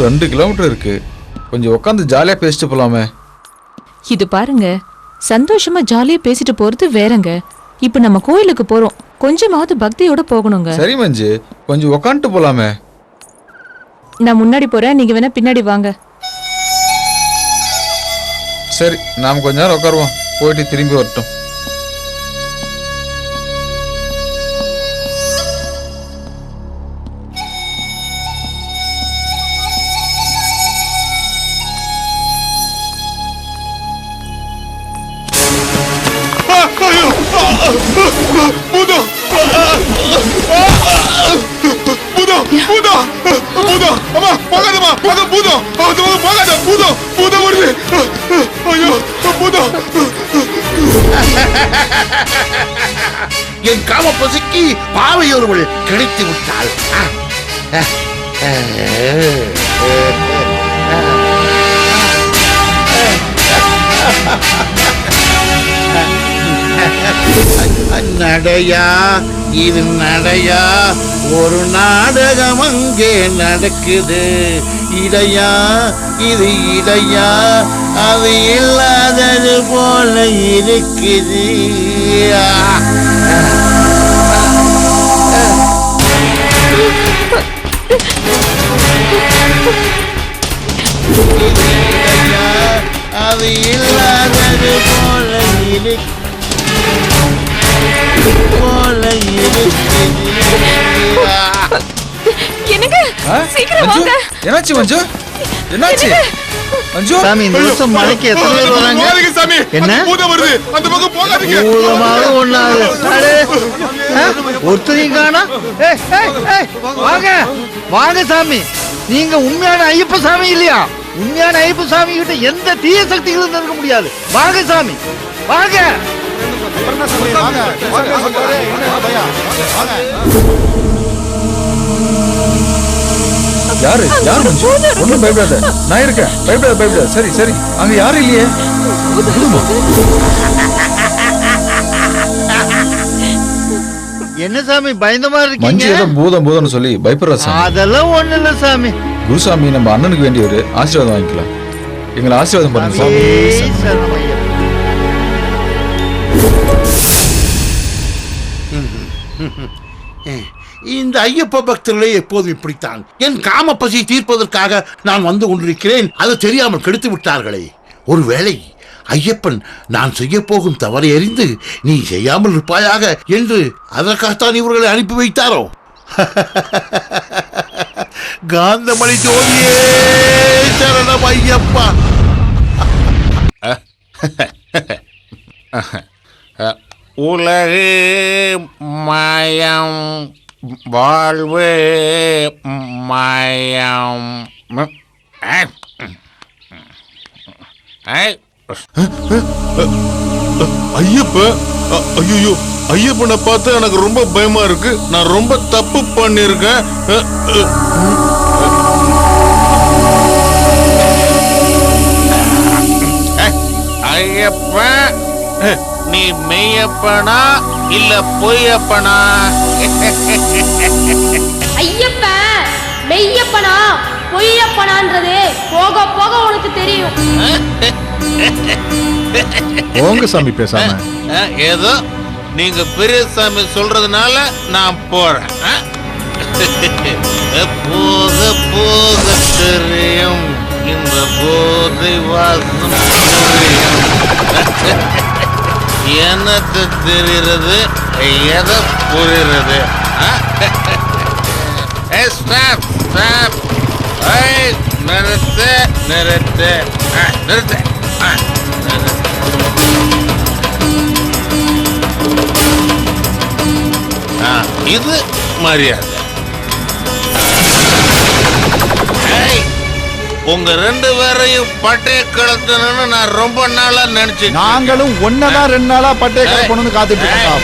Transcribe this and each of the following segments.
இன்னும் 2 கிலோமீட்டர் இருக்கு. கொஞ்சம் உட்காந்து ஜாலியா பேசிட்டு போலாமே. இது பாருங்க, சந்தோஷமா ஜாலியா பேசிட்டு போறது வேறங்க. இப்ப நம்ம கோயிலுக்கு போறோம், கொஞ்சமாவது பக்தியோட போகணுங்க. சரி மஞ்சு, கொஞ்சம் உட்காந்துட்டு போலாமே. நான் முன்னாடி போறேன், நீங்க வேணா பின்னாடி வாங்க. சரி, நாம கொஞ்ச நேரம் உட்காருவோம், போயிட்டு திரும்பி வரட்டும். என் காம பசிக்கு பாவையொருவள் கிடைத்து விட்டாள். நடையா இது நடையா, ஒரு நாடகம் அங்கே நடக்குது. இடையா இது இடையா, அது இல்லாதது போல இருக்குது. அது இல்லாதது போல இருக்கு. என்னங்க, சீக்கிரம் வாங்க. என்னாச்சு மஞ்சு? என்னாச்சு மஞ்சு? சாமி, இந்த வருஷம் மலைக்கு எத்தனை பேர் வராங்க? என்ன ஒருத்தரையும் காணோம். வாங்க வாங்க சாமி, நீங்க உண்மையான ஐயப்ப சாமி இல்லையா? உண்மையான ஐயப்ப சாமி கிட்ட எந்த தீய சக்திகளும் இருக்க முடியாது. வாங்க சாமி, வாங்க. யாரு யாரு மஞ்சு? ஒண்ணும் பயப்படாத, நான் இருக்கேன். பயப்படாத. சரி சரி, அங்க யாரும் இல்லையே. என்ன சாமி பயந்த மாதிரி மஞ்சு இருக்கீங்க? ஏதோ பூதம்னு சொல்லி பயப்படுற சாமி. அதெல்லாம் ஒண்ணு இல்ல சாமி. குருசாமி, நம்ம அண்ணனுக்கு வேண்டியவரு, ஆசீர்வாதம் வாங்கிக்கலாம். எங்களை ஆசீர்வாதம் பண்ணுங்க சாமி. இந்த ஐயப்ப பக்தர்களே எப்போதும் இப்படித்தான். என் காம பசி தீர்ப்பதற்காக நான் வந்து கொண்டிருக்கிறேன், அது தெரியாமல் கெடுத்து விட்டார்களே. ஒருவேளை ஐயப்பன் நான் செய்ய போகும் தவறை அறிந்து நீ செய்யாமல் இருப்பாயாக என்று அதற்காகத்தான் இவர்களை அனுப்பி வைத்தாரோ? காந்தமணி ஜோதியே சரணம் ஐயப்பா. உலகு மாயம், வாழ்வு மாயம். ஐயப்ப, ஐயோ, ஐயப்பனை பார்த்தா எனக்கு ரொம்ப பயமா இருக்கு. நான் ரொம்ப தப்பு பண்ணிருக்கேன். ஐயப்ப, நீ மெய்யப்பனா இல்ல பொய்யப்பனா? ஐயப்ப மெய்யப்பனா பொய்யப்பனான்றது போக போக உனக்கு தெரியும். போங்க சாமி, பேசாம. ஏதோ நீங்க பெரியசாமி சொல்றதுனால நான் போறேன். போக போக தெரியும் இந்த போதை வாசம் தெரியும். என்னத்தை தெரிகிறது, எதை புரிகிறது? ஸ்டாப் ஸ்டாப், நிறுத்து நிறுத்து நிறுத்து. இது மரியாதை. உங்க 2 பேரையும் பட்டய கலத்தணும்னு நான் ரொம்ப நாளா நினைச்சேன். நாங்களும் ஒன்னதான் 2 நாளா பட்டய கலப்பணும்னு காத்துட்டு இருக்கோம்.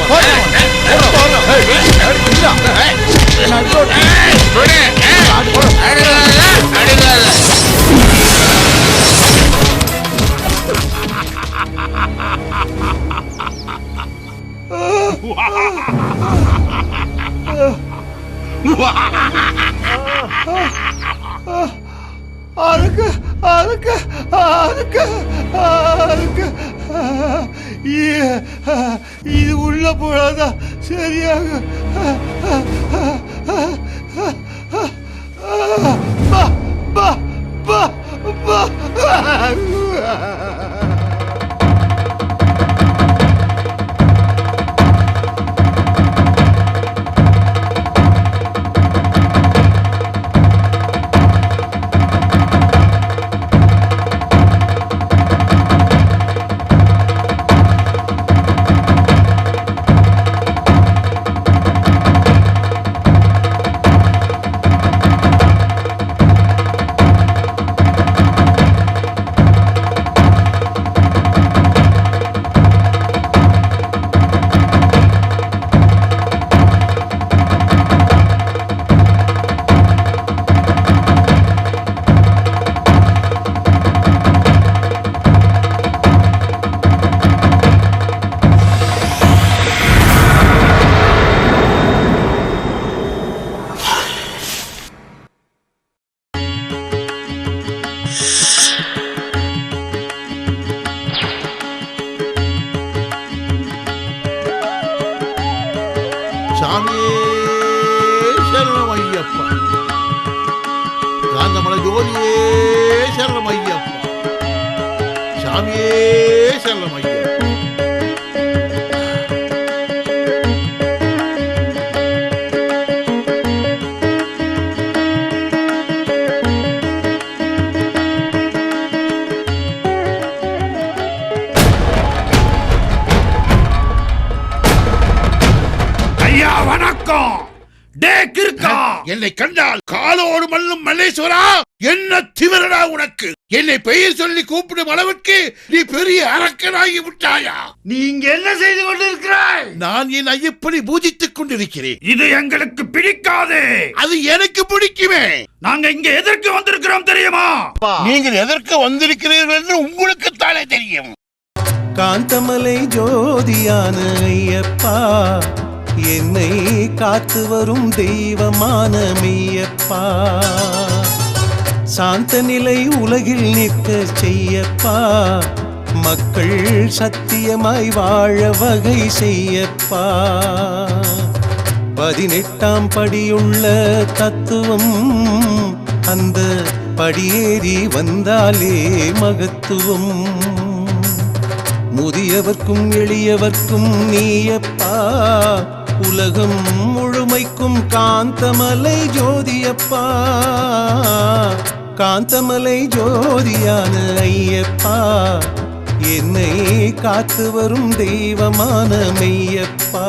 இது உள்ள போனாதான் சரியாக பா பா பா பா சாமியே சரணம் ஐயப்பா, காந்தமலை ஜோதியே சரணம் ஐயப்பா, சாமியே சரணம் ஐயப்பா. ஐயா வணக்கம். டே கிறுக்கா, என்னை கண்டால் காலோடு மல்லும் மல்லேஸ்வரா, என்ன திமிரடா உனக்கு? என்னை பெயர் சொல்லி கூப்பிடும் அளவுக்கு நீ பெரிய அரக்கனாகி விட்டாயா? நீங்க என்ன செய்து கொண்டிருக்கிறாய்? நான் என் ஐயப்பனை பூஜித்துக் கொண்டிருக்கிறேன். இது எங்களுக்கு பிடிக்காது. அது எனக்கு பிடிக்குமே. நாங்க இங்க எதற்கு வந்திருக்கிறோம் தெரியுமா? நீங்கள் எதற்கு வந்திருக்கிறீர்கள் என்று உங்களுக்கு தானே தெரியும். காந்தமலை ஜோதியான ஐயப்பா, என்னை காத்து வரும் தெய்வமான மெய்யப்பா, சாந்த நிலை உலகில் நிற்க செய்யப்பா, மக்கள் சத்தியமாய் வாழ வகை செய்யப்பா, 18ஆம் படியுள்ள தத்துவம், அந்த படியேறி வந்தாலே மகத்துவம், முதியவர்க்கும் எளியவர்க்கும் நீயப்பா, உலகம் முழுமைக்கும் காந்தமலை ஜோதியப்பா, காந்தமலை ஜோதியான ஐயப்பா, என்னை காத்து வரும் தெய்வமான மெய்யப்பா.